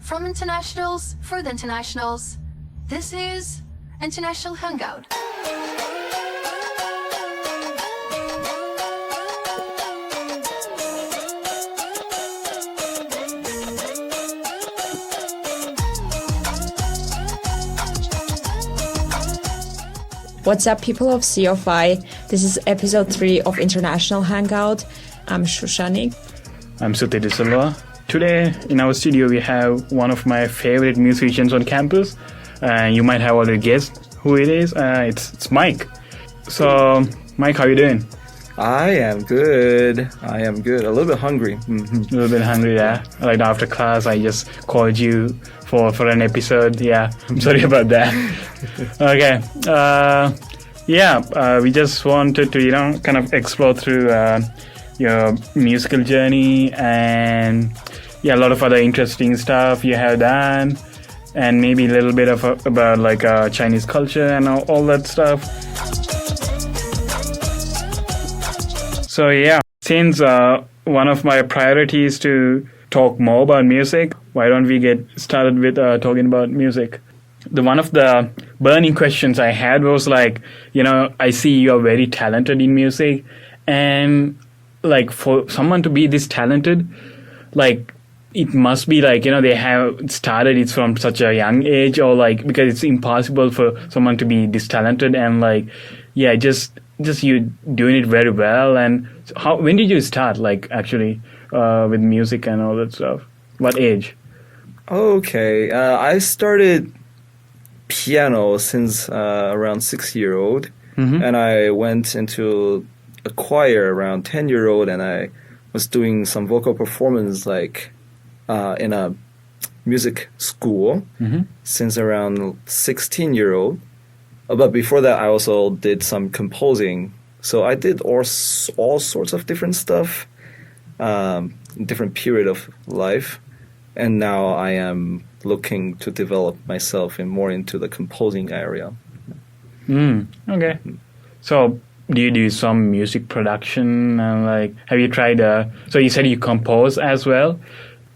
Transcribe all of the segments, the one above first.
From internationals for the internationals, this is International Hangout. What's up, people of CFI? This is episode 3 of International Hangout. I'm Shushanik. I'm Suthe Silva. Today in our studio we have one of my favorite musicians on campus. You might have already guessed who it is. It's Mike. So, Mike, how you doing? I am good. A little bit hungry. Mm-hmm. A little bit hungry, yeah. Like after class, I just called you for an episode. Yeah, I'm sorry about that. Okay. We just wanted to, kind of explore through your musical journey and a lot of other interesting stuff you have done, and maybe a little bit about like Chinese culture and all that stuff. So since one of my priorities to talk more about music, why don't we get started with talking about music? One of the burning questions I had was like, I see you're very talented in music, and like for someone to be this talented, like it must be like, they have started it from such a young age, or like, because it's impossible for someone to be this talented and like, just you doing it very well. And when did you start, like, actually with music and all that stuff? What age? Okay, I started piano since around 6-year-old, and I went into a choir around 10-year-old, and I was doing some vocal performance like in a music school since around 16-year-old. But before that, I also did some composing. So I did all sorts of different stuff, different period of life. And now I am looking to develop myself more into the composing area. Okay. So do you do some music production? And like, have you tried? So you said you compose as well.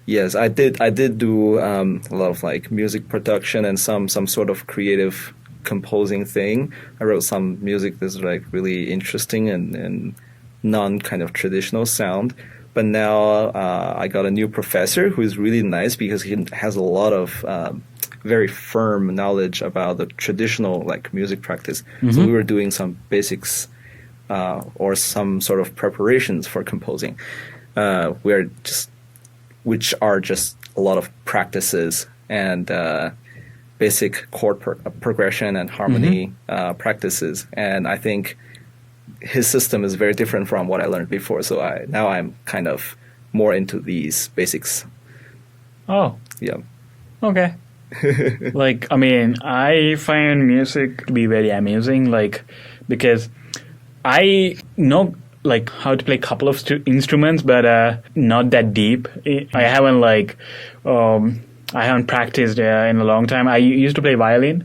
Yes, I did do a lot of like music production and some sort of creative composing thing. I wrote some music that's like really interesting and non kind of traditional sound. But now I got a new professor who is really nice because he has a lot of very firm knowledge about the traditional like music practice. So we were doing some basics or some sort of preparations for composing. Which are just a lot of practices and basic chord progression and harmony practices. And I think his system is very different from what I learned before. So now I'm kind of more into these basics. Oh. Yeah. Okay. Like, I mean, I find music to be very amusing, like, because I know like how to play a couple of instruments, but not that deep. I haven't practiced in a long time. I used to play violin,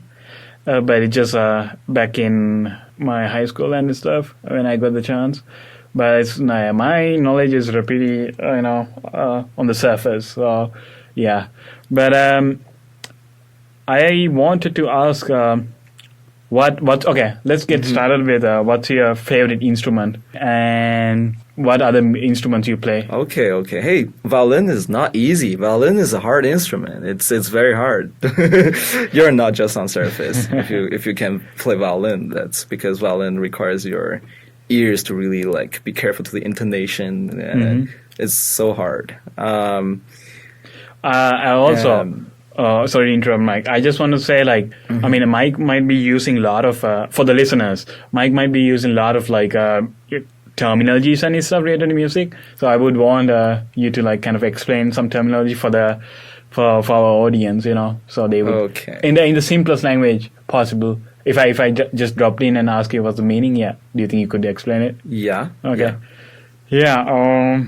but it just back in my high school and stuff when I got the chance. But my knowledge is pretty, on the surface. So yeah, but I wanted to ask. Okay, let's get started with what's your favorite instrument and what other instruments you play? Okay. Hey, violin is not easy. Violin is a hard instrument. It's very hard. You're not just on surface if you can play violin. That's because violin requires your ears to really like be careful to the intonation. And it's so hard. I also. Sorry to interrupt, Mike. I just want to say, like, I mean, Mike might be using a lot of, for the listeners, Mike might be using a lot of, like, terminologies and stuff related to music. So I would want you to, like, kind of explain some terminology for our audience, so they would, in the simplest language possible. If I just dropped in and asked you what's the meaning, do you think you could explain it? Yeah. Okay. Yeah.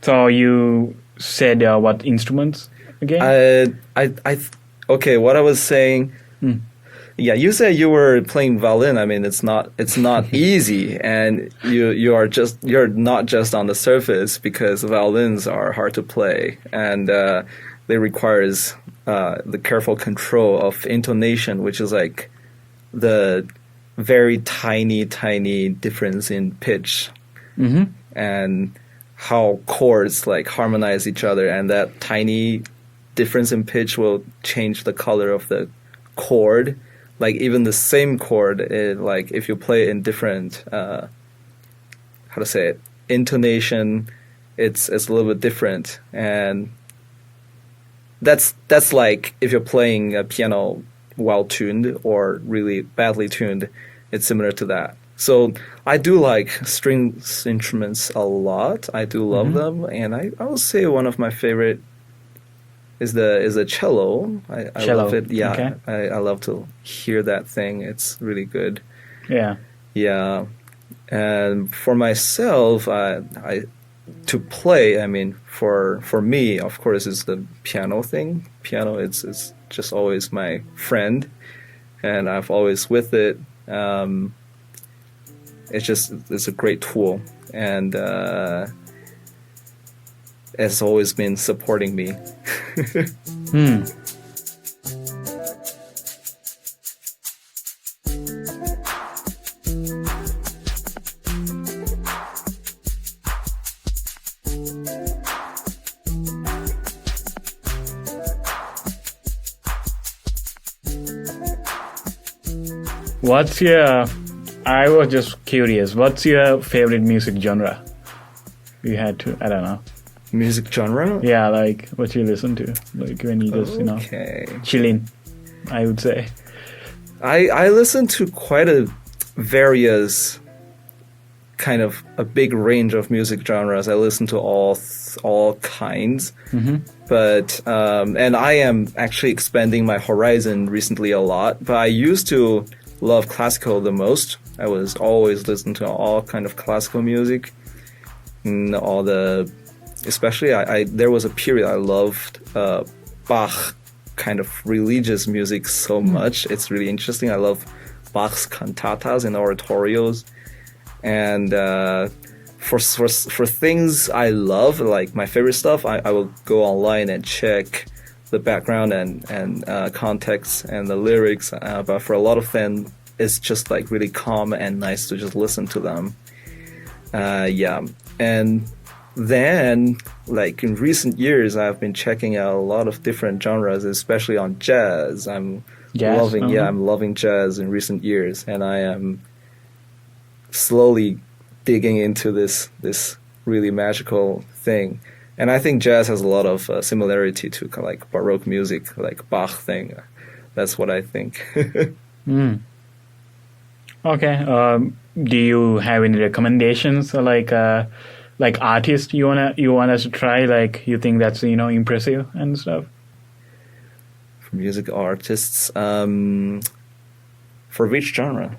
So you said what instruments? Again? Okay, what I was saying, yeah, you said you were playing violin. I mean, it's not easy, and you're not just on the surface because violins are hard to play, and they requires the careful control of intonation, which is like the very tiny difference in pitch, and how chords like harmonize each other, and that tiny difference in pitch will change the color of the chord. Like even the same chord, like if you play it in different, how to say it, intonation, it's a little bit different, and that's like if you're playing a piano well tuned or really badly tuned, it's similar to that. So I do like string instruments a lot. I do love them, and I would say one of my favorite is the cello. I love it. Yeah, okay. I love to hear that thing. It's really good. Yeah. And for myself, I to play. I mean, for me, of course, is the piano thing. Piano, it's just always my friend, and I've always with it. It's a great tool, and it's always been supporting me. I was just curious, what's your favorite music genre? You had to, I don't know. Music genre? Yeah, like what you listen to, like when you just, chilling, I would say. I listen to quite a various kind of a big range of music genres. I listen to all kinds, but and I am actually expanding my horizon recently a lot. But I used to love classical the most. I was always listening to all kind of classical music, and especially there was a period I loved Bach kind of religious music so much. It's really interesting. I love Bach's cantatas and oratorios, and for things I love, like my favorite stuff, I will go online and check the background and context and the lyrics, but for a lot of them, it's just like really calm and nice to just listen to them. And then like in recent years, I've been checking out a lot of different genres, especially on jazz. I'm loving jazz in recent years, and I am slowly digging into this really magical thing. And I think jazz has a lot of similarity to kind of like Baroque music, like Bach thing. That's what I think. Okay. Do you have any recommendations, like artists you want us to try? Like you think that's impressive and stuff. For music artists, for which genre?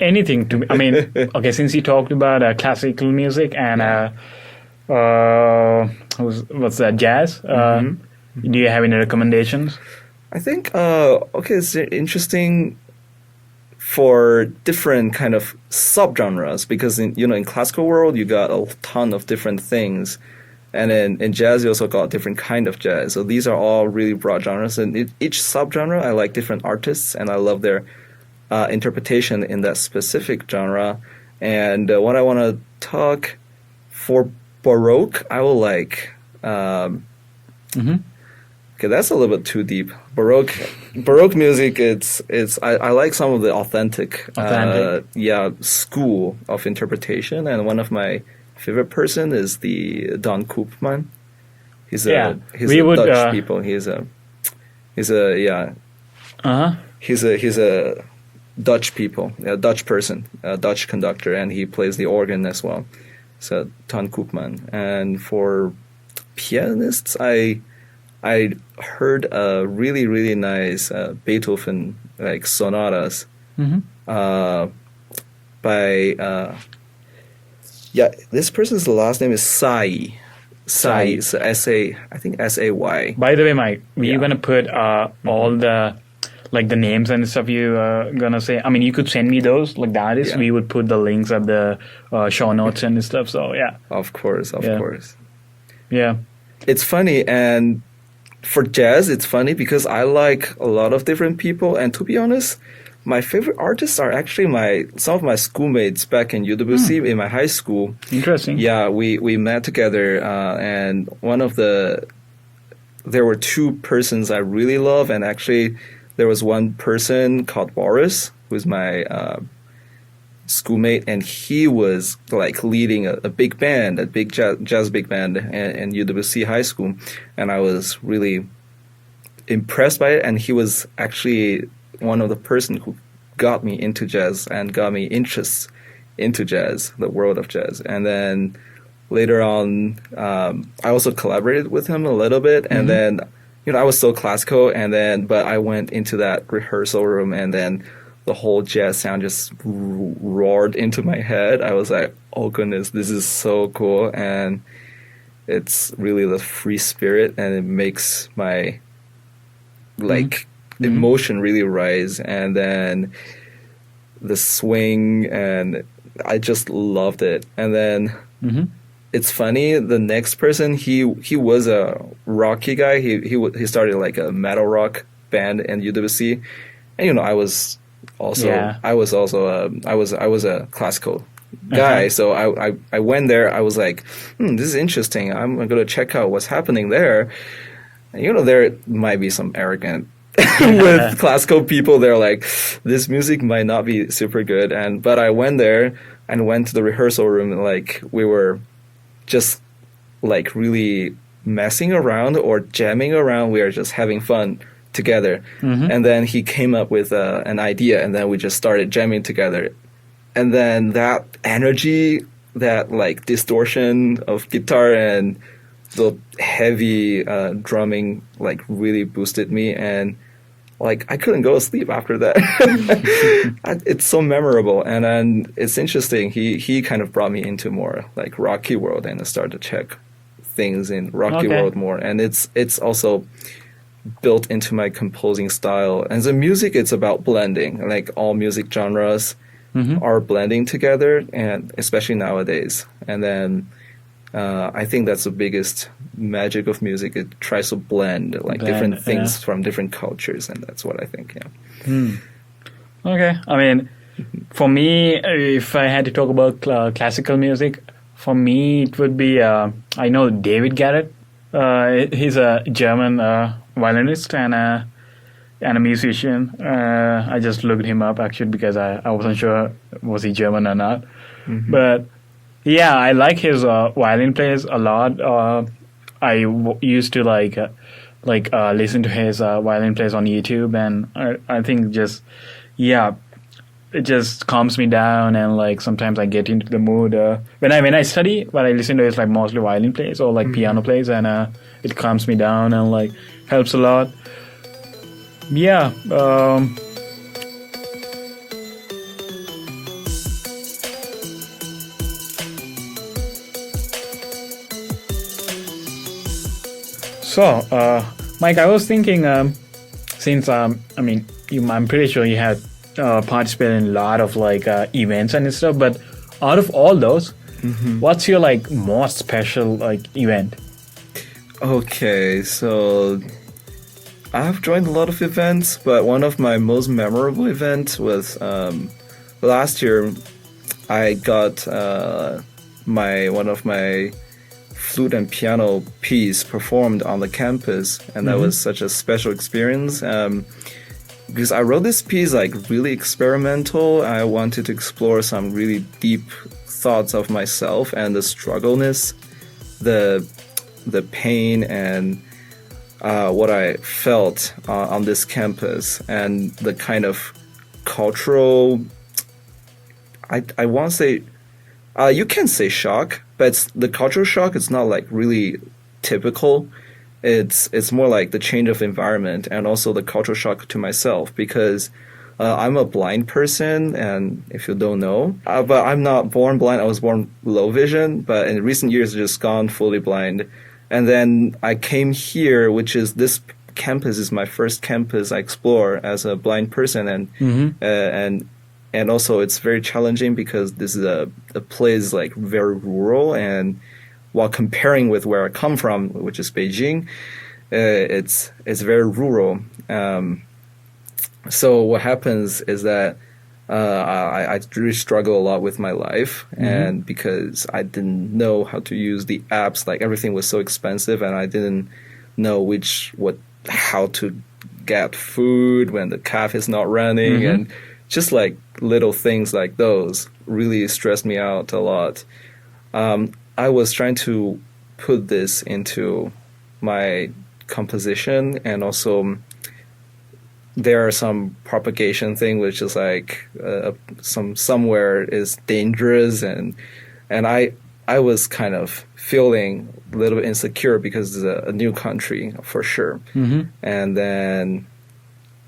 Anything. I mean, okay. Since you talked about classical music and. What's that, jazz? Do you have any recommendations? I think it's interesting for different kind of subgenres, because in classical world you got a ton of different things, and in jazz you also got different kind of jazz. So these are all really broad genres, and each subgenre I like different artists, and I love their interpretation in that specific genre. And what I want to talk for Baroque, I will like. Okay, that's a little bit too deep. Baroque music. I like some of the authentic. School of interpretation, and one of my favorite person is the Don Koopman. He's a Dutch people. He's a Dutch people, a Dutch person, a Dutch conductor, and he plays the organ as well. So Ton Koopman. And for pianists, I heard a really, really nice Beethoven like sonatas by this person's last name is Say. Say, so I think S-A-Y. By the way, Mike, were you gonna put all the like the names and stuff you gonna say? I mean, you could send me those, like the artists. Yeah. We would put the links at the show notes and stuff. So yeah, of course. Yeah, it's funny, and for jazz, it's funny because I like a lot of different people, and to be honest, my favorite artists are actually some of my schoolmates back in UWC in my high school. Interesting. Yeah, we met together, and there were two persons I really love, and actually there was one person called Boris, who's my schoolmate, and he was like leading a big band, a big jazz big band in UWC high school, and I was really impressed by it, and he was actually one of the person who got me into jazz and got me interest into jazz, the world of jazz. And then later on, I also collaborated with him a little bit, and then, I was so classical, but I went into that rehearsal room, and then the whole jazz sound just roared into my head. I was like, oh goodness, this is so cool, and it's really the free spirit, and it makes my emotion really rise, and then the swing, and I just loved it. And then it's funny, the next person, he was a rocky guy. He started like a metal rock band in UWC, and I was a classical guy, so I went there. I was like, this is interesting. I'm gonna check out what's happening there. And, there might be some arrogant with classical people. They're like, this music might not be super good, but I went there and went to the rehearsal room, and like we were just like really messing around or jamming around. We were just having fun together. And then he came up with an idea, and then we just started jamming together. And then that energy, that like distortion of guitar and the heavy drumming like really boosted me, and like I couldn't go to sleep after that. It's so memorable, and then it's interesting. He kind of brought me into more like rocky world, and I started to check things in rocky world more, and it's also built into my composing style. And the music, it's about blending, like all music genres are blending together, and especially nowadays. And then I think that's the biggest magic of music. It tries to blend different things from different cultures, and that's what I think. Okay. I mean, for me, if I had to talk about classical music, for me it would be I know David Garrett. He's a German violinist and a musician. I just looked him up actually because I wasn't sure was he German or not. But yeah, I like his violin plays a lot. I used to listen to his violin plays on YouTube, and I think it just calms me down, and like sometimes I get into the mood. When I study, what I listen to is like mostly violin plays or like piano plays, and it calms me down and like helps a lot. Yeah. So, Mike, I was thinking, since I'm pretty sure you had participated in a lot of like events and stuff, but out of all those, what's your like most special like event? Okay, so I've joined a lot of events, but one of my most memorable events was last year. I got one of my flute and piano piece performed on the campus, and that was such a special experience because I wrote this piece like really experimental. I wanted to explore some really deep thoughts of myself and the struggleness, the pain, and what I felt on this campus, and the kind of cultural, I want to say, you can say shock, but the cultural shock is not like really typical. It's more like the change of environment, and also the cultural shock to myself, because I'm a blind person, and if you don't know, but I'm not born blind. I was born low vision, but in recent years, I've just gone fully blind. And then I came here, which is this campus is my first campus I explore as a blind person, and also it's very challenging because this is a place like very rural, and while comparing with where I come from, which is Beijing, it's very rural. So what happens is that I really struggle a lot with my life, and because I didn't know how to use the apps, like everything was so expensive, and I didn't know how to get food when the cafe is not running, and just like little things like those really stressed me out a lot. I was trying to put this into my composition, and also there are some propagation thing which is like somewhere is dangerous, and I was kind of feeling a little bit insecure because it's a new country for sure. And then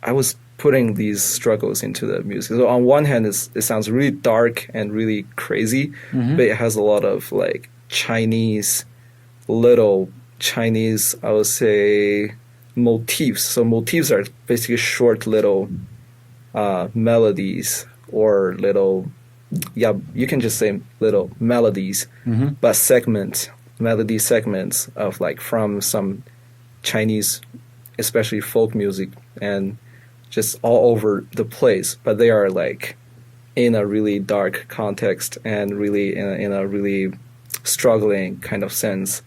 I was putting these struggles into the music. So on one hand, it sounds really dark and really crazy, but it has a lot of like little Chinese, I would say, motifs. So motifs are basically short little melodies, or little, you can just say little melodies, but melody segments of like from some Chinese, especially folk music, and just all over the place, but they are like in a really dark context and really in a really struggling kind of sense.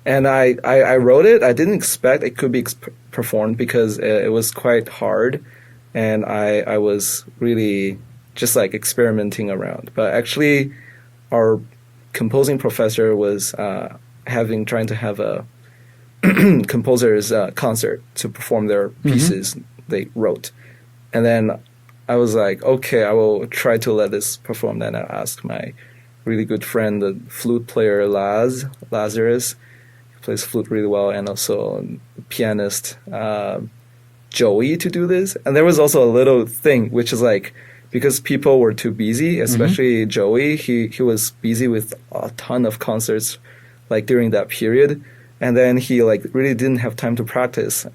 And I wrote it. I didn't expect it could be performed because it was quite hard, and I was really just like experimenting around. But actually, our composing professor was trying to have a composer's concert to perform their pieces they wrote. And then I was like, okay, I will try to let this perform. Then I asked my really good friend, the flute player Lazarus, who plays flute really well, and also pianist Joey, to do this. And there was also a little thing, which is like, because people were too busy, especially Joey, he was busy with a ton of concerts like during that period. And then he like really didn't have time to practice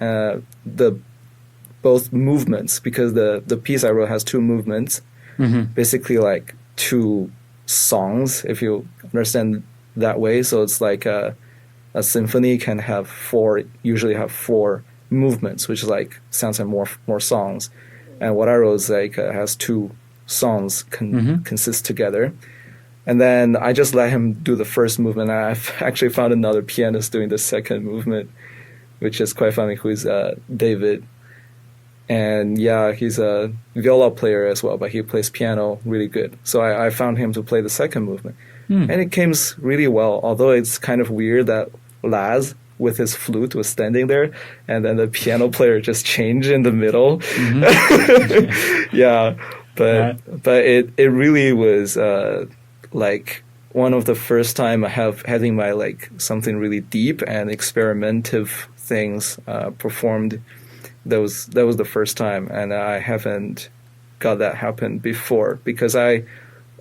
both movements, because the piece I wrote has two movements, basically like two songs, if you understand that way. So it's like a symphony can usually have four movements, which is like sounds like more songs. And what I wrote is like has two songs consist together. And then I just let him do the first movement. I've actually found another pianist doing the second movement, which is quite funny, who is David. And yeah, he's a viola player as well, but he plays piano really good. So I found him to play the second movement. And it came really well, although it's kind of weird that Laz with his flute was standing there, and then the piano player just changed in the middle. Yeah, but it really was like one of the first time I having my like something really deep and experimentative things performed. That was the first time, and I haven't got that happen before, because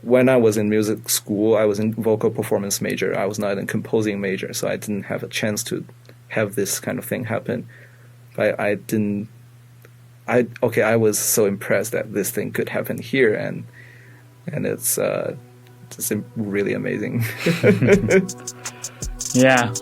when I was in music school, I was in vocal performance major. I was not in composing major, so I didn't have a chance to have this kind of thing happen. But I was so impressed that this thing could happen here, and it's really amazing. Yeah.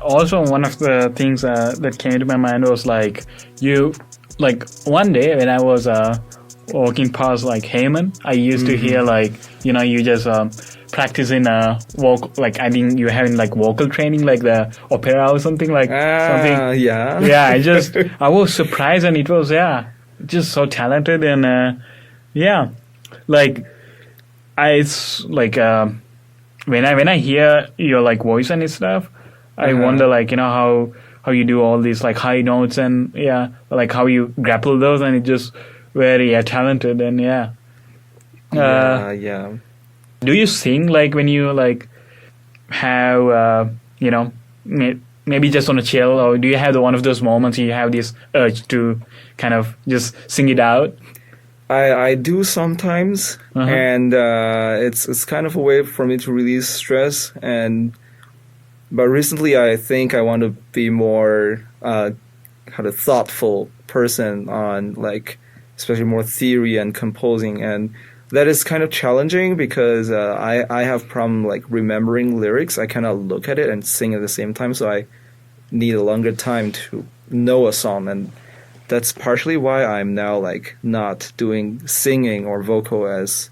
Also, one of the things that came to my mind was like one day when I was walking past like Heyman, I used to hear like, you just practicing like I think you're having like vocal training, like the opera or something like something. Yeah. I was surprised, and it was just so talented, and like it's like when I hear your like voice and stuff, I wonder like how you do all these like high notes, and like how you grapple those, and it's just very talented, and Do you sing like when you like have maybe just on a chill, or do you have one of those moments you have this urge to kind of just sing it out? I do sometimes, and it's kind of a way for me to release stress. But recently, I think I want to be more kind of thoughtful person on like especially more theory and composing, and that is kind of challenging because I have problem like remembering lyrics. I kind of look at it and sing at the same time, so I need a longer time to know a song, and that's partially why I'm now like not doing singing or vocal as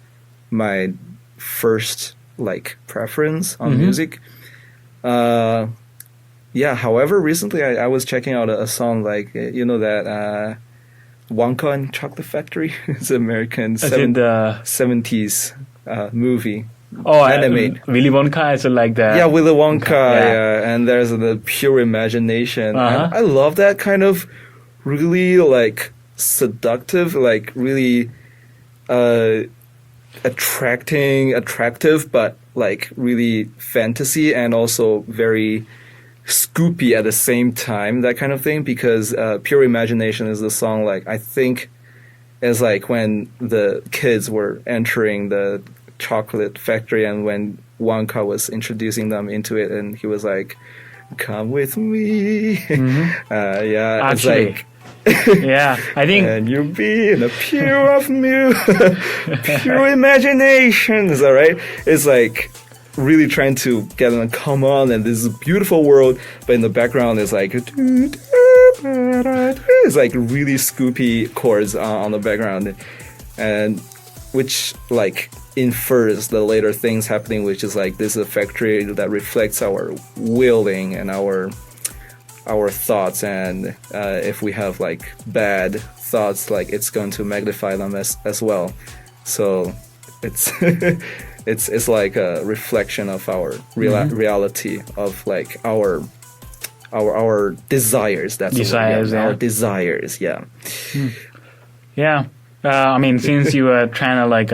my first like preference on music. Yeah, however, recently I was checking out a song like, you know, that Wonka and Chocolate Factory? It's an American Is it the 70s movie. oh Animate. Willy Wonka? Is it like that? Yeah, Willy Wonka, Yeah. yeah. And there's the pure imagination. Uh-huh. And I love that kind of really like seductive, like really attractive, but like really fantasy and also very scoopy at the same time, that kind of thing, because Pure Imagination is the song like I think is like when the kids were entering the chocolate factory and when Wonka was introducing them into it and he was like, come with me. Yeah, Actually, it's like yeah, I think and you'll be in a pure of pure imagination. Is that right? It's like really trying to get them to come on, and this is a beautiful world, but in the background is like it's like really scoopy chords on the background, and which like infers the later things happening, which is like this is a factory that reflects our willing and our thoughts, and if we have like bad thoughts, like it's going to magnify them as well. So it's it's like a reflection of our reality of like our desires. That's Desires, our yeah. desires. Yeah. yeah. I mean, since you were trying to like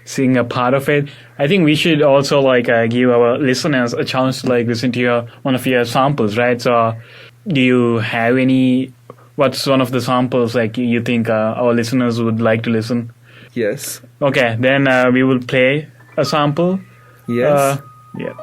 sing a part of it, I think we should also like give our listeners a chance to like listen to one of your samples, right? So, do you have any? What's one of the samples like you think our listeners would like to listen? Yes. Okay, then we will play a sample. Yes. Yeah.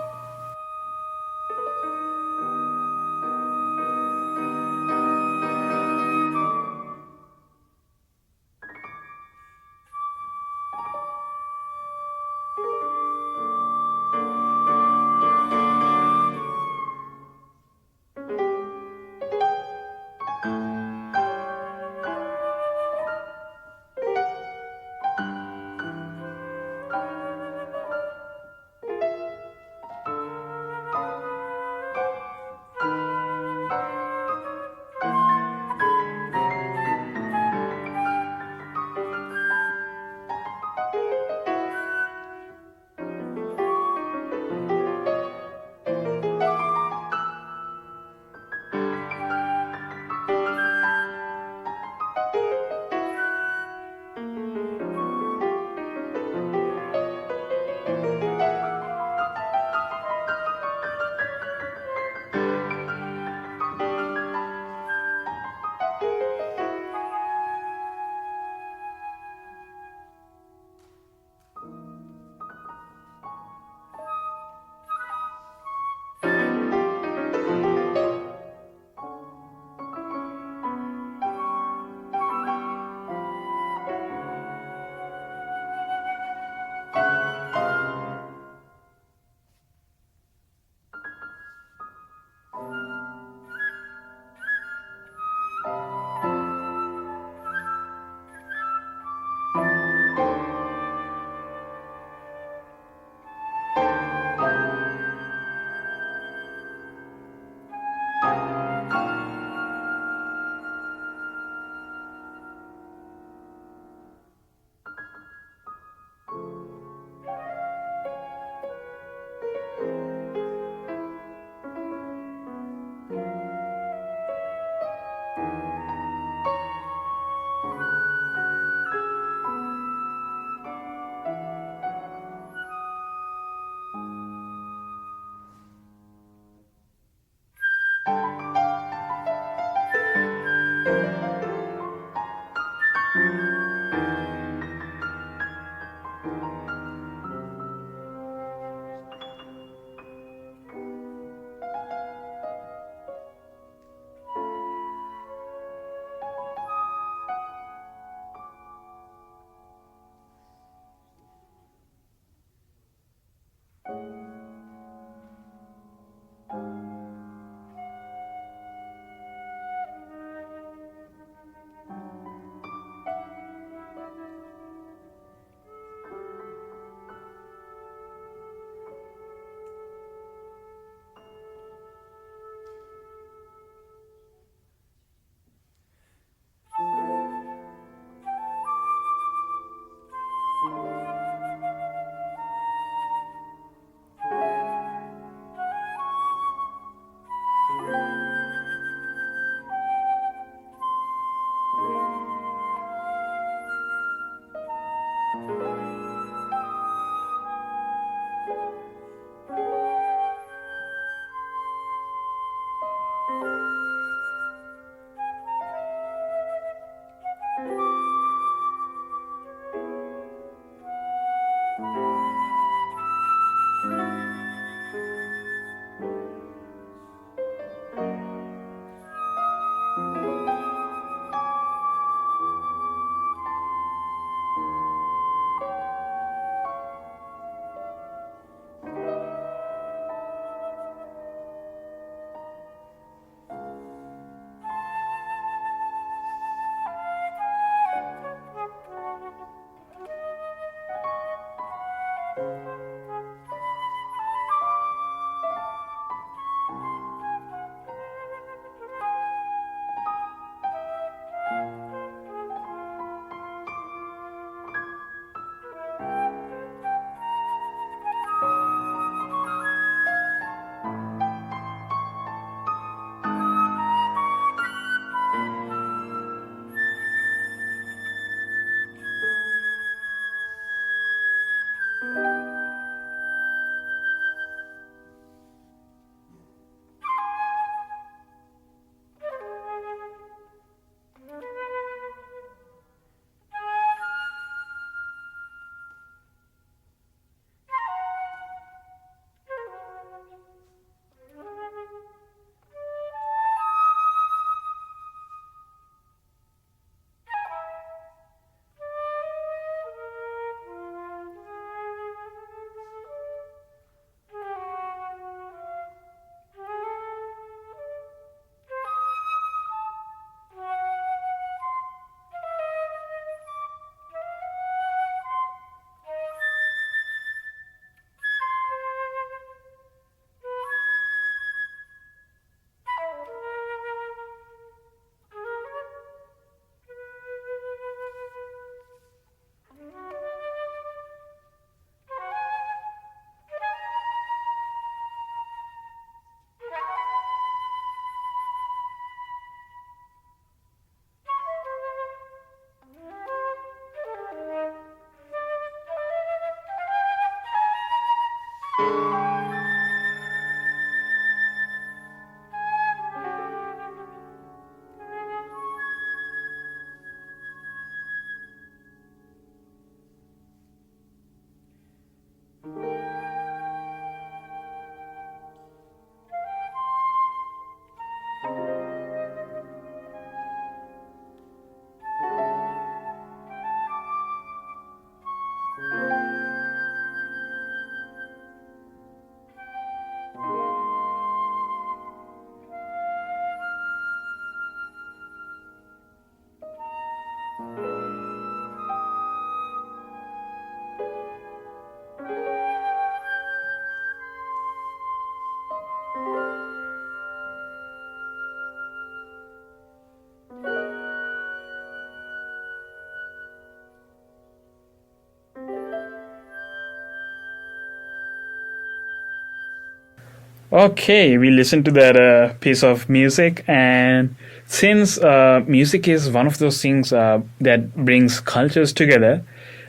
Okay, we listened to that piece of music, and since music is one of those things that brings cultures together,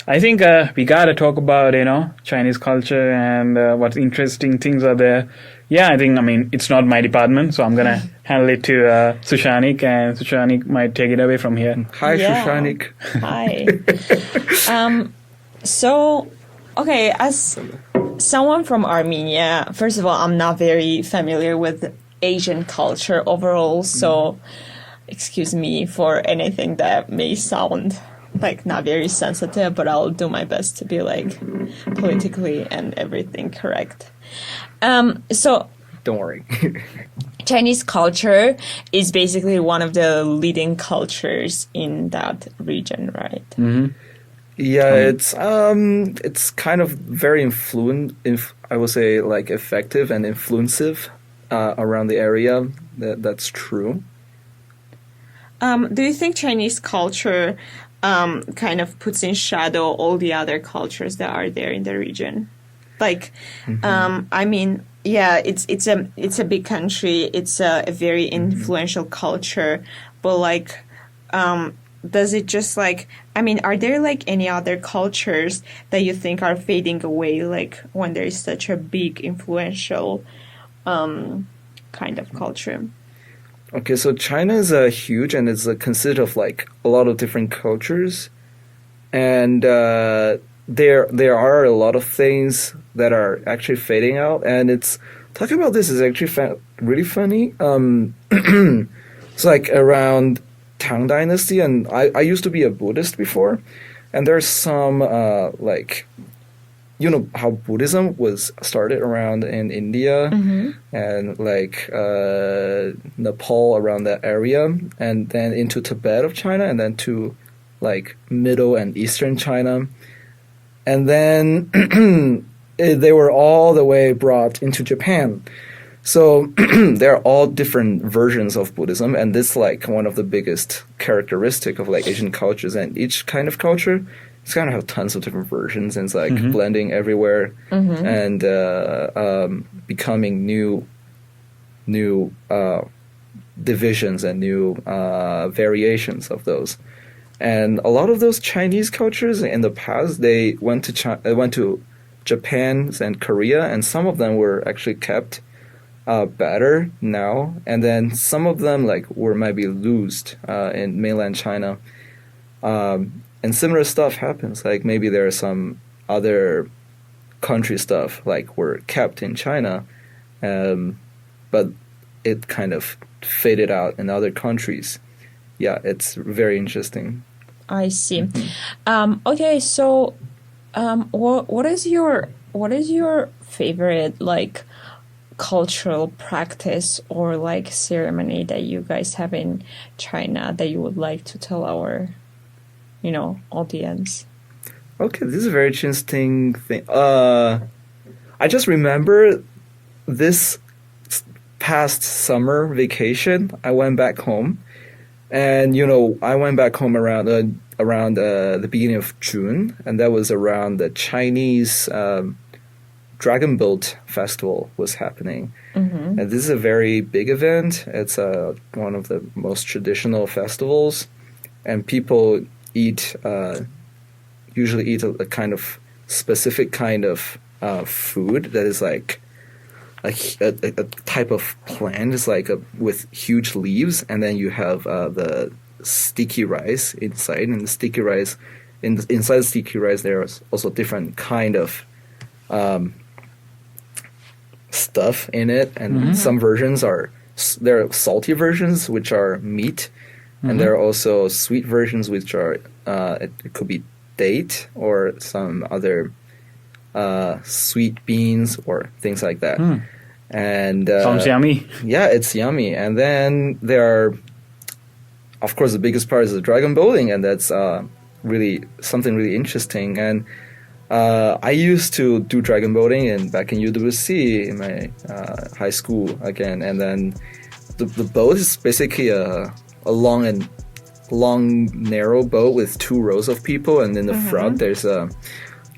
I think we gotta talk about Chinese culture and what interesting things are there. Yeah, I mean it's not my department, so I'm gonna handle it to Sushanik, and Sushanik might take it away from here. Hi, Yeah. Shushanik. Hi. So, okay, as someone from Armenia, first of all, I'm not very familiar with Asian culture overall, so excuse me for anything that may sound like not very sensitive, but I'll do my best to be like politically and everything correct. So Don't worry. Chinese culture is basically one of the leading cultures in that region, right? Yeah, it's kind of very I would say like effective and influensive around the area. That's true. Do you think Chinese culture kind of puts in shadow all the other cultures that are there in the region? Like, I mean, yeah, it's a big country. It's a very influential culture, but like, does it just like? I mean, are there like any other cultures that you think are fading away? Like when there is such a big influential kind of culture. Okay, so China is huge and it's consisted of like a lot of different cultures, and there are a lot of things that are actually fading out. And it's talking about this is actually really funny. It's like around Tang Dynasty, and I used to be a Buddhist before, and there's some like. You know how Buddhism was started around in India and like Nepal around that area, and then into Tibet of China, and then to like middle and eastern China, and then they were all the way brought into Japan. So they're all different versions of Buddhism, and this like one of the biggest characteristic of like Asian cultures, and each kind of culture. It's kind of have tons of different versions, and it's like blending everywhere and becoming new divisions and new variations of those. And a lot of those Chinese cultures in the past, they went to Japan and Korea, and some of them were actually kept better now, and then some of them like were maybe lost in mainland China. And similar stuff happens. Like maybe there are some other country stuff like were kept in China, but it kind of faded out in other countries. Yeah, it's very interesting. I see. Okay, so what is your favorite like cultural practice or like ceremony that you guys have in China that you would like to tell our audience? Okay, this is a very interesting thing. I just remember this past summer vacation, I went back home, and I went back home around the beginning of June, and that was around the Chinese Dragon Boat Festival was happening. And this is a very big event. It's one of the most traditional festivals, and people usually eat a kind of specific kind of food that is like a type of plant. It's like with huge leaves, and then you have the sticky rice inside, and the sticky rice inside the sticky rice there's also different kind of stuff in it, and some versions there are salty versions which are meat. And there are also sweet versions, which are it could be date or some other sweet beans or things like that. And Sounds yummy. Yeah, it's yummy. And then there are, of course, the biggest part is the dragon boating, and that's really something really interesting. And I used to do dragon boating back in UWC in my high school again. And then the boat is basically a long narrow boat with 2 rows of people, and in the front there's a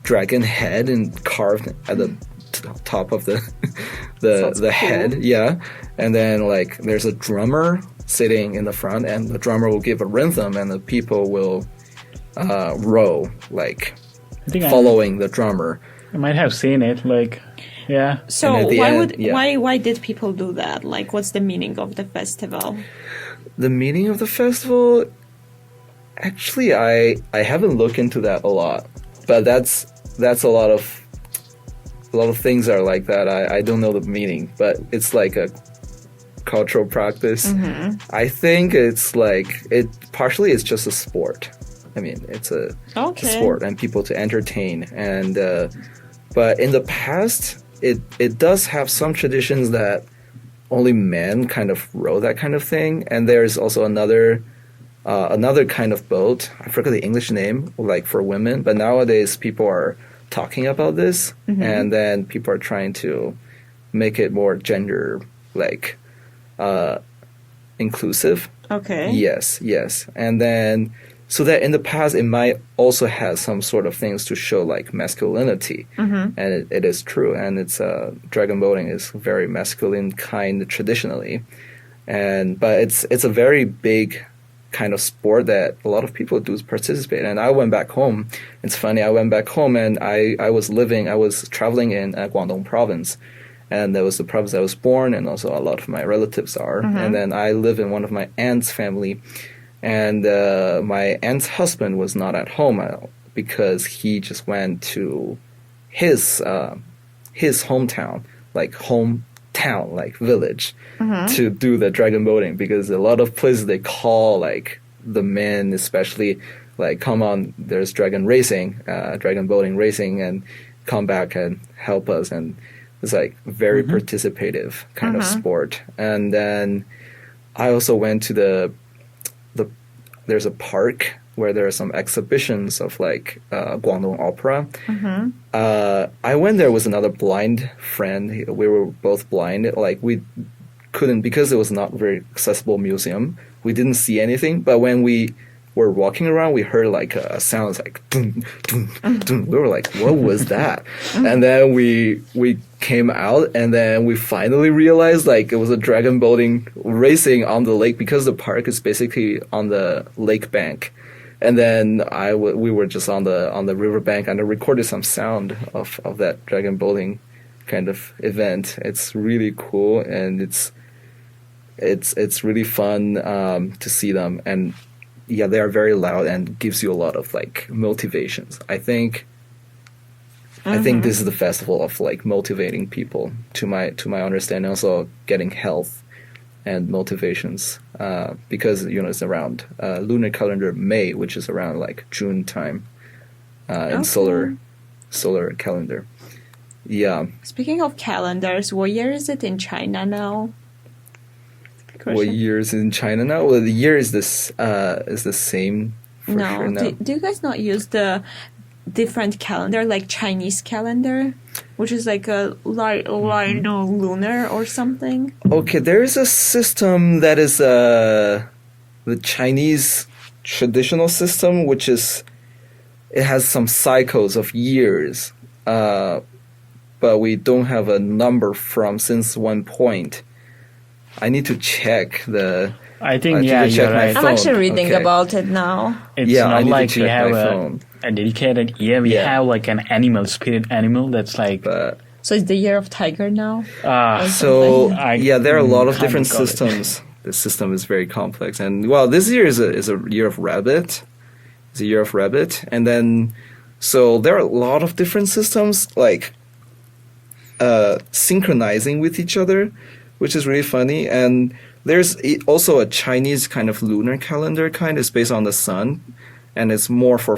dragon head and carved at the top of the Sounds cool. head. Yeah, and then like there's a drummer sitting in the front, and the drummer will give a rhythm, and the people will row like I think following the drummer. I might have seen it. Like, yeah. So And at the end, yeah. why did people do that? Like, what's the meaning of the festival? The meaning of the festival, actually, I haven't looked into that a lot, but that's a lot of things are like that. I don't know the meaning, but it's like a cultural practice. I think it's like partially it's just a sport. I mean, it's a sport and people to entertain, and but in the past, it does have some traditions that only men kind of row that kind of thing, and there's also another kind of boat. I forget the English name, like for women, but nowadays people are talking about this, and then people are trying to make it more gender like inclusive. Okay. Yes, and then so that in the past it might also have some sort of things to show like masculinity, and it is true, and it's dragon boating is very masculine kind traditionally, but it's a very big kind of sport that a lot of people do participate. And I went back home. It's funny, I went back home and I was traveling in Guangdong province, and that was the province I was born, and also a lot of my relatives are. And then I live in one of my aunt's family, and my aunt's husband was not at home because he just went to his hometown, like village, to do the dragon boating, because a lot of places they call like the men especially like, come on, there's dragon boating racing, and come back and help us. And it's like very participative kind of sport. And then I also went to there's a park where there are some exhibitions of like Guangdong opera. I went there with another blind friend. We were both blind. Like we couldn't, because it was not a very accessible museum, we didn't see anything. But when we were walking around, we heard like a sound like dun, dun, dun. We were like, what was that? And then we came out, and then we finally realized like it was a dragon boating racing on the lake, because the park is basically on the lake bank. And then we were just on the riverbank, and I recorded some sound of that dragon boating kind of event. It's really cool, and it's really fun to see them. And yeah, they are very loud and gives you a lot of like motivations. I think this is the festival of like motivating people, to my understanding, also getting health and motivations, because it's around lunar calendar May, which is around like June time, and solar calendar. Yeah. Speaking of calendars, what year is it in China now? What year is it in China now? Well, the year is the same for sure now. Do you guys not use the different calendar, like Chinese calendar, which is like a lunar or something? Okay, there is a system that is the Chinese traditional system, which is, it has some cycles of years, but we don't have a number since one point. I need to check I think, yeah, you're right. I'm actually reading about it now. It's not like we have a dedicated year. We have like an animal, spirit animal that's like... So it's the year of tiger now? There are a lot of different systems. The system is very complex. And, well, this year is a year of rabbit. It's a year of rabbit. And then, so there are a lot of different systems, like synchronizing with each other, which is really funny. And there's also a Chinese kind of lunar calendar it's based on the sun, and it's more for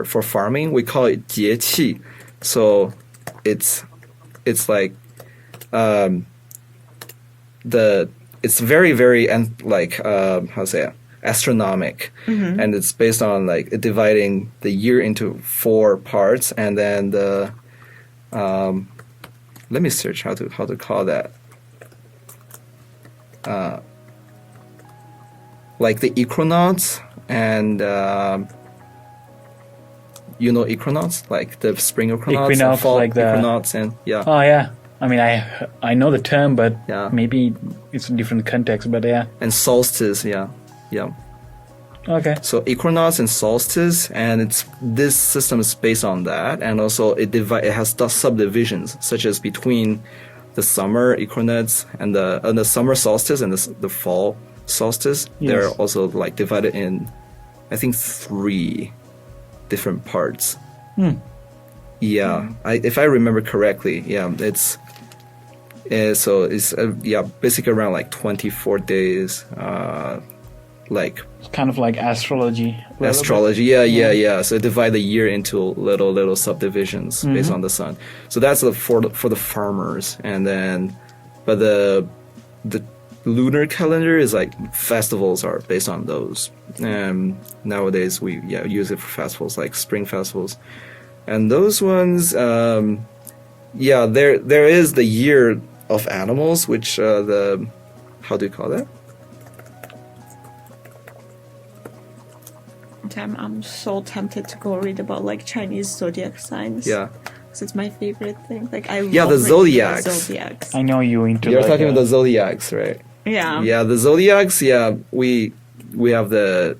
farming. We call it 节气. So it's like it's very, very astronomic, and it's based on like dividing the year into 4 parts, and then let me search how to call that. Like the equinox and you know equinox, like the spring equinox, Equinox, and fall like the- equinox, and yeah. Oh yeah. I mean, I know the term, but Yeah. maybe it's a different context. But yeah. And solstice, yeah. Okay. So equinox and solstice, and this system is based on that, and also it has subdivisions, such as between the summer equinox and the summer solstice and the fall solstice. Yes. They're also like divided in, I think, 3 different parts. Yeah, if I remember correctly, yeah, it's basically around like 24 days, like It's kind of like astrology. astrology. Yeah. So divide the year into little subdivisions based on the sun. So that's for the farmers, and then, but the lunar calendar is like festivals are based on those. Nowadays we use it for festivals like spring festivals, and those ones. There is the year of animals, which how do you call that? I'm so tempted to go read about like Chinese zodiac signs. Yeah. So it's my favorite thing. Like I love The reading zodiacs. about zodiacs. I know you into. You're like, talking about the zodiacs, right? Yeah. Yeah, the zodiacs. Yeah, we have the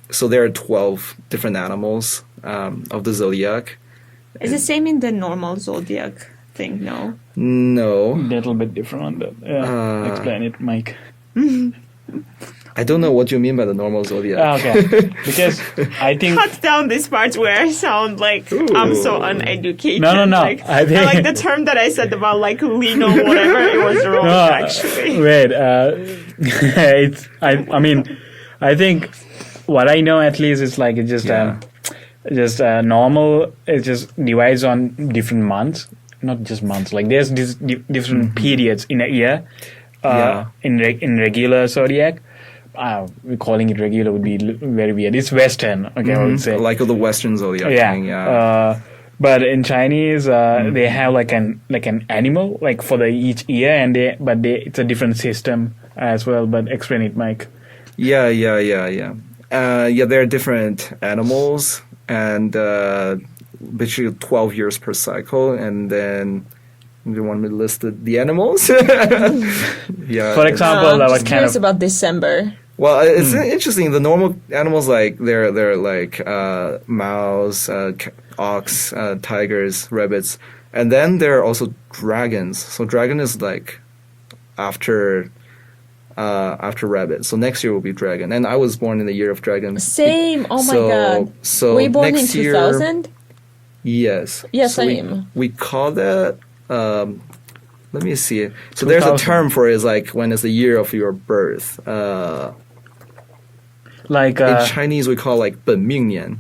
So there are 12 different animals of the zodiac. Is the same in the normal zodiac thing? No. No, little bit different on that. Yeah. Explain it, Mike. I don't know what you mean by the normal zodiac. Okay. Because I think. Cut down this part where I sound like I'm so uneducated. No. Like, I think- like the term that I said about like Lino, whatever, it was wrong actually. Wait. I mean, I think what I know at least is like it's just normal. It just divides on different months, not just months. Like there's different periods in a year. In regular zodiac. Calling it regular would be very weird. It's Western, okay, I would say. Like the Western zodiac thing, but in Chinese, they have like an animal like for each year, and it's a different system as well. But explain it, Mike. Yeah. There are different animals, and basically 12 years per cycle, and then. You want me to list the animals? Yeah. For example, I'm what just kind curious of about December. Well, it's interesting. The normal animals, like they're like mouse, ox, tigers, rabbits, and then there are also dragons. So dragon is like after rabbit. So next year will be dragon. And I was born in the year of dragon. Same. Oh my god. So were you born in next year, 2000? Yes. Yeah, So same. We call that. Let me see. So there's a 2000. term for it. Is like when it's the year of your birth. like In Chinese, we call like 本命年.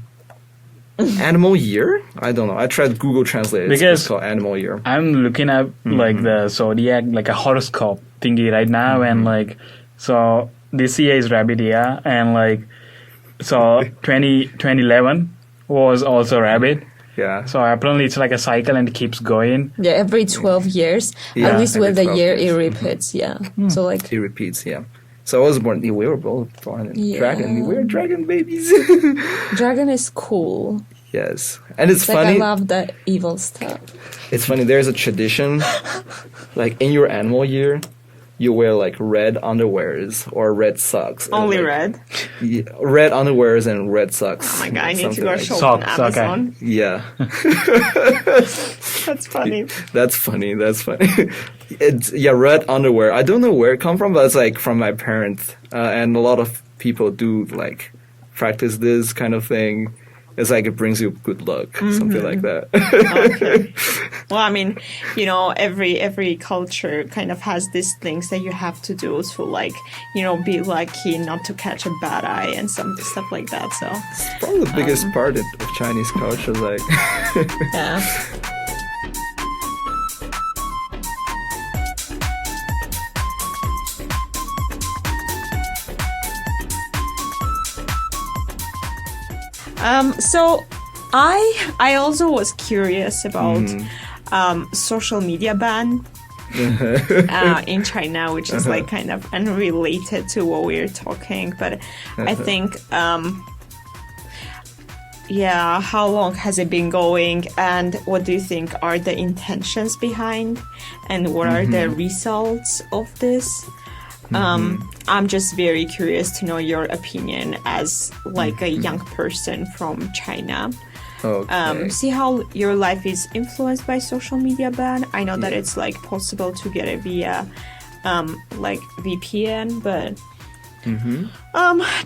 Animal year? I don't know. I tried Google Translate. Because it's called animal year. I'm looking at like the zodiac, like a horoscope thingy right now, and like so this year is rabbit year, and like so 2011 was also rabbit. Yeah. So apparently it's like a cycle and it keeps going. Yeah, every 12 years. Yeah, At least every with the 12 year, years. it repeats. Yeah. So like. It repeats, yeah. So I was born. We were both born in Yeah. dragon. We were dragon babies. Dragon is cool. Yes, and it's Like funny. I love that evil stuff. It's funny. There's a tradition, like in your animal year, you wear like red underwears or red socks. and, Only like, red. Yeah, red underwears and red socks. Oh my god, I need to Something go like shop Socks, on Amazon. Yeah, That's funny. that's funny. That's funny. It's red underwear. I don't know where it come from, but it's like from my parents, and a lot of people do like practice this kind of thing. It's like it brings you good luck, something like that. Okay. Well, I mean, you know, every culture kind of has these things that you have to do to, like, you know, be lucky not to catch a bad eye and some stuff like that. So, Probably the biggest part of Chinese culture, like. yeah. So I also was curious about social media ban in China, which is like kind of unrelated to what we're talking, but I think yeah, how long has it been going, and what do you think are the intentions behind, and what are the results of this? I'm just very curious to know your opinion as like a young person from China. Okay. See how your life is influenced by social media ban. I know that it's like possible to get it via like VPN, but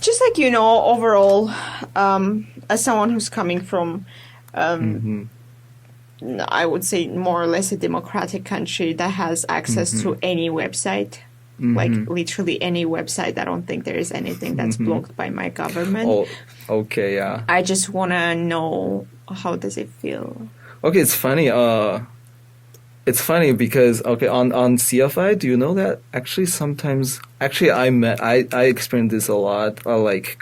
just like, you know, overall, as someone who's coming from I would say more or less a democratic country that has access to any website, like literally any website. I don't think there is anything that's blocked by my government. Oh, okay, yeah. I just want to know, how does it feel? Okay, it's funny. It's funny because on CFI, do you know that actually sometimes I experienced this a lot, like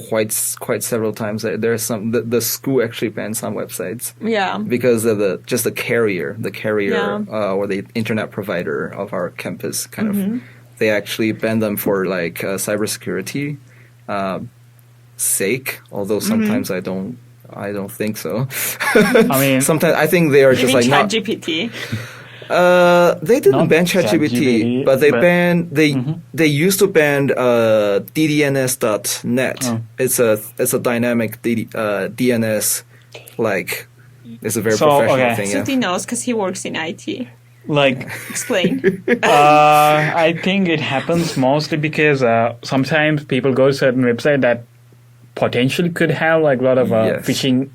quite several times. There's some the school actually banned some websites. Yeah. Because of the carrier or the internet provider of our campus kind of, they actually banned them for like cybersecurity sake. Although sometimes I don't think so. I mean, sometimes I think they are just like not. ChatGPT. They didn't Not ban ChatGPT, but they banned they used to ban ddns.net. Oh. It's a dynamic DNS, like it's a very So, professional okay. thing. So Yeah. he knows because he works in IT. like, Explain. I think it happens mostly because sometimes people go to certain website that potentially could have like a lot of Yes. phishing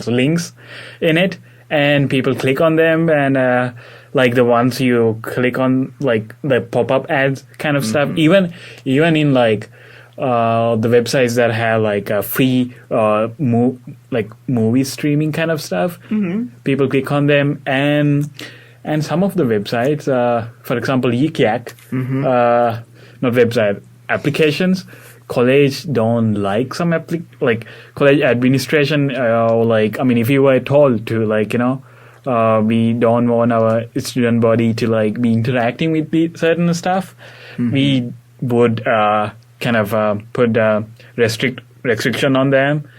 links in it, and people click on them, and like the ones you click on, like the pop-up ads kind of stuff, even in like the websites that have like a free movie streaming kind of stuff, people click on them, and some of the websites, for example Yik Yak, not website, applications, college don't like some like college administration, like, I mean, if you were told to, like, you know, we don't want our student body to like be interacting with certain stuff, we would kind of put restriction on them.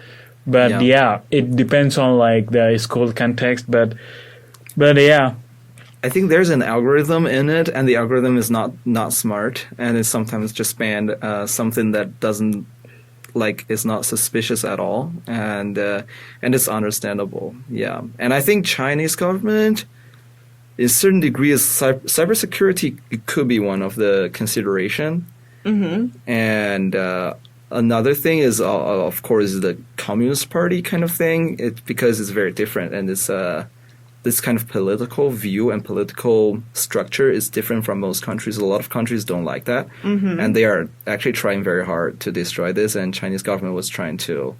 But yeah, it depends on like the school context, but yeah. I think there's an algorithm in it, and the algorithm is not smart, and it's sometimes just banned something that doesn't, like, is not suspicious at all, and it's understandable. Yeah, and I think Chinese government, in certain degree, is cybersecurity. It could be one of the consideration, and another thing is, of course, the Communist Party kind of thing. It's because it's very different, and it's this kind of political view and political structure is different from most countries. A lot of countries don't like that, and they are actually trying very hard to destroy this. And Chinese government was trying to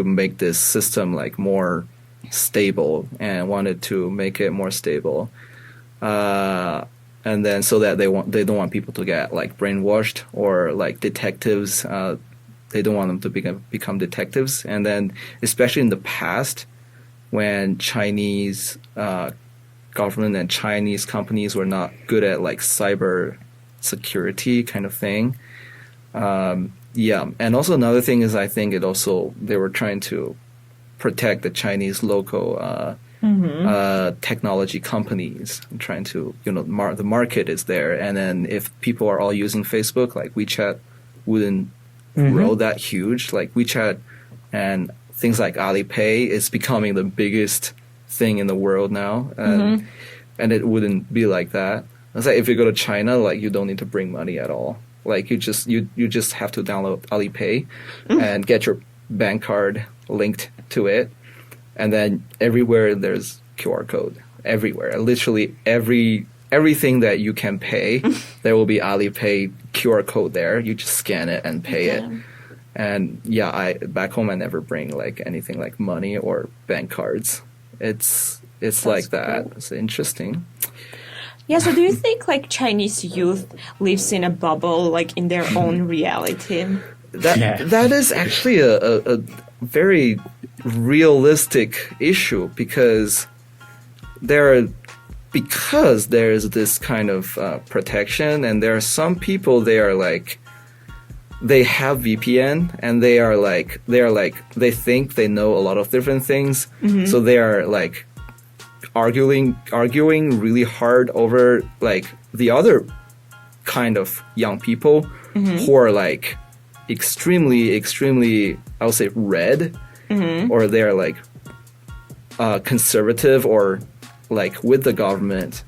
make this system like more stable and wanted to make it more stable, and then so that they don't want people to get like brainwashed or like detectives. They don't want them to become detectives, and then especially in the past, when Chinese government and Chinese companies were not good at like cyber security kind of thing. Yeah, and also another thing is, I think they were trying to protect the Chinese local technology companies, trying to, you know, the market is there, and then if people are all using Facebook, like WeChat wouldn't grow that huge. Like WeChat and things like Alipay is becoming the biggest thing in the world now, and it wouldn't be like that. It's like if you go to China, like you don't need to bring money at all. Like you just have to download Alipay and get your bank card linked to it, and then everywhere there's QR code. Everywhere, literally everything that you can pay, there will be Alipay QR code there. You just scan it and pay it. And yeah, back home I never bring like anything like money or bank cards. It's like that. Cool. It's interesting. Yeah, so do you think like Chinese youth lives in a bubble, like in their own reality? That is actually a very realistic issue, because there is this kind of protection, and there are some people, they are like they have VPN and they think they know a lot of different things. So they are like arguing really hard over like the other kind of young people who are like extremely, I would say red, or they're like conservative or like with the government.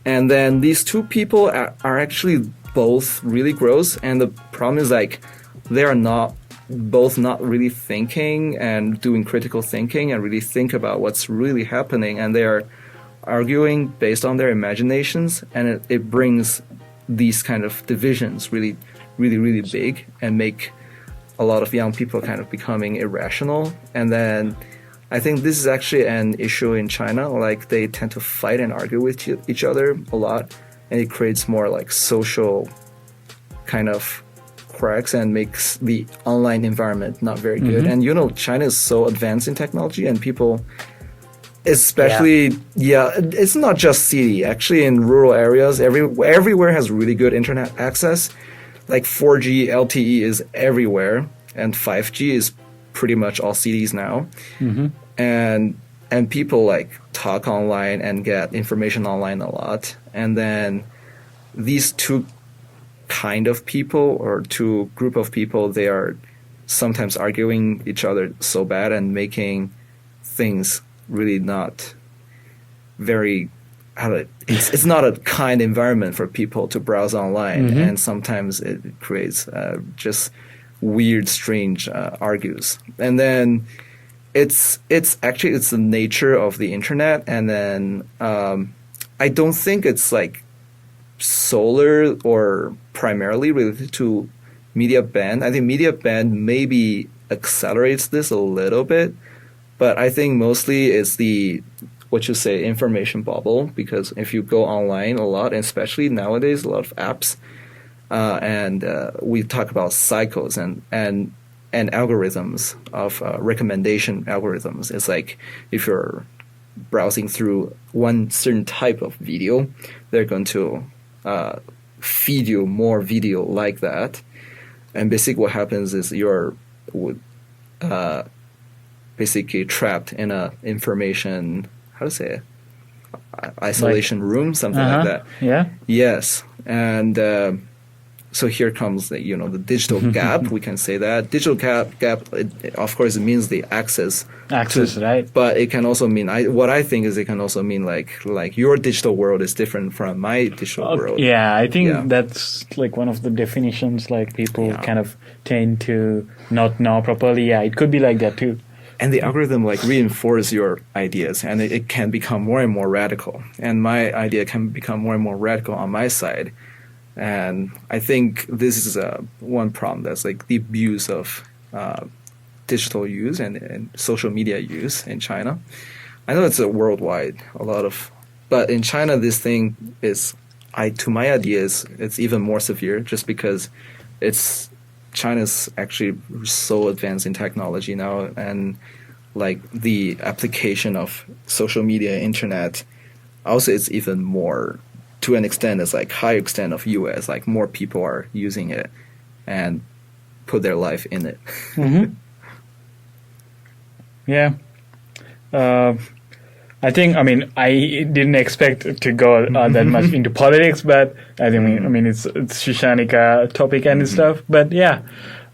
And then these two people are actually both really gross, and the problem is like they are not really thinking and doing critical thinking and really think about what's really happening, and they are arguing based on their imaginations, and it brings these kind of divisions really big and make a lot of young people kind of becoming irrational. And then I think this is actually an issue in China. Like they tend to fight and argue with each other a lot, and it creates more like social kind of cracks and makes the online environment not very good. And you know, China is so advanced in technology, and people, especially it's not just city. Actually, in rural areas, everywhere has really good internet access. Like 4G LTE is everywhere, and 5G is pretty much all cities now. And people like talk online and get information online a lot. And then these two kind of people or two group of people, they are sometimes arguing each other so bad and making things really not very, it's not a kind environment for people to browse online. And sometimes it creates just weird, strange argues. And then it's the nature of the internet. And then I don't think it's like solar or primarily related to media ban. I think media ban maybe accelerates this a little bit, but I think mostly it's what you say, information bubble, because if you go online a lot, and especially nowadays, a lot of apps, and we talk about cycles and algorithms of recommendation algorithms. It's like if you're browsing through one certain type of video, they're going to feed you more video like that. And basically what happens is you're basically trapped in a information, how to say it, isolation room, something like that. Yeah. Yes. And so here comes the digital gap. We can say that digital gap. Of course, it means the access, right? But it can also mean what I think is it can also mean like your digital world is different from my digital world. Yeah, I think that's like one of the definitions. Like people kind of tend to not know properly. Yeah, it could be like that too. And the algorithm like reinforce your ideas, and it can become more and more radical. And my idea can become more and more radical on my side. And I think this is one problem. That's like the abuse of digital use and social media use in China. I know it's worldwide, but in China, this thing is, to my ideas, it's even more severe just because China's actually so advanced in technology now, and like the application of social media, internet, also it's even more, to an extent, it's like higher extent of US, like more people are using it and put their life in it. Yeah. I didn't expect to go that much into politics, but I think, it's Shishanika topic and stuff. But yeah,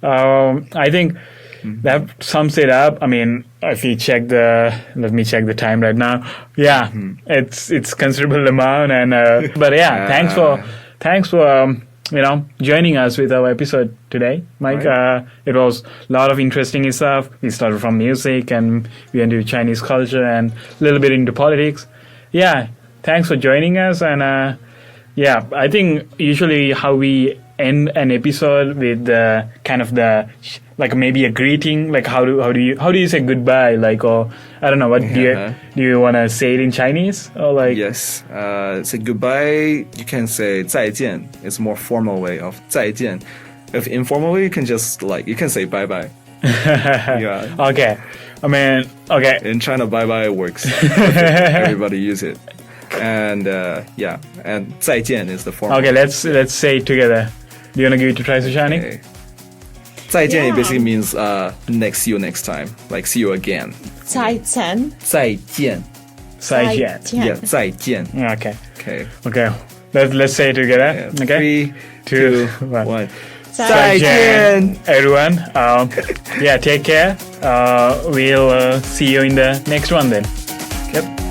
I think that sums it up. I mean, if you let me check the time right now. Yeah, it's considerable amount, and but yeah, thanks for joining us with our episode today, Mike. Right. It was a lot of interesting stuff. We started from music, and we went into Chinese culture, and a little bit into politics. Yeah, thanks for joining us, and I think usually how we end an episode with like maybe a greeting, like how do you say goodbye, like, or I don't know, what do you want to say it in Chinese, or like? Yes, say goodbye. You can say 再见. It's more formal way of 再见. If informal way, you can say bye bye. Yeah. Okay. Okay. In China, bye bye works. Everybody use it. And and 再见 is the formal. Okay, let's say it together. Do you want to give it a try, Sushani? Okay. 再见 Yeah. it basically means see you next time, like see you again. 再见。再见. 再见. Yeah, 再见. Okay. Okay. Okay. Let's say it together. Yeah. Okay. 3, 2, 1. 再见 everyone. Yeah, take care. We'll see you in the next one then. Yep.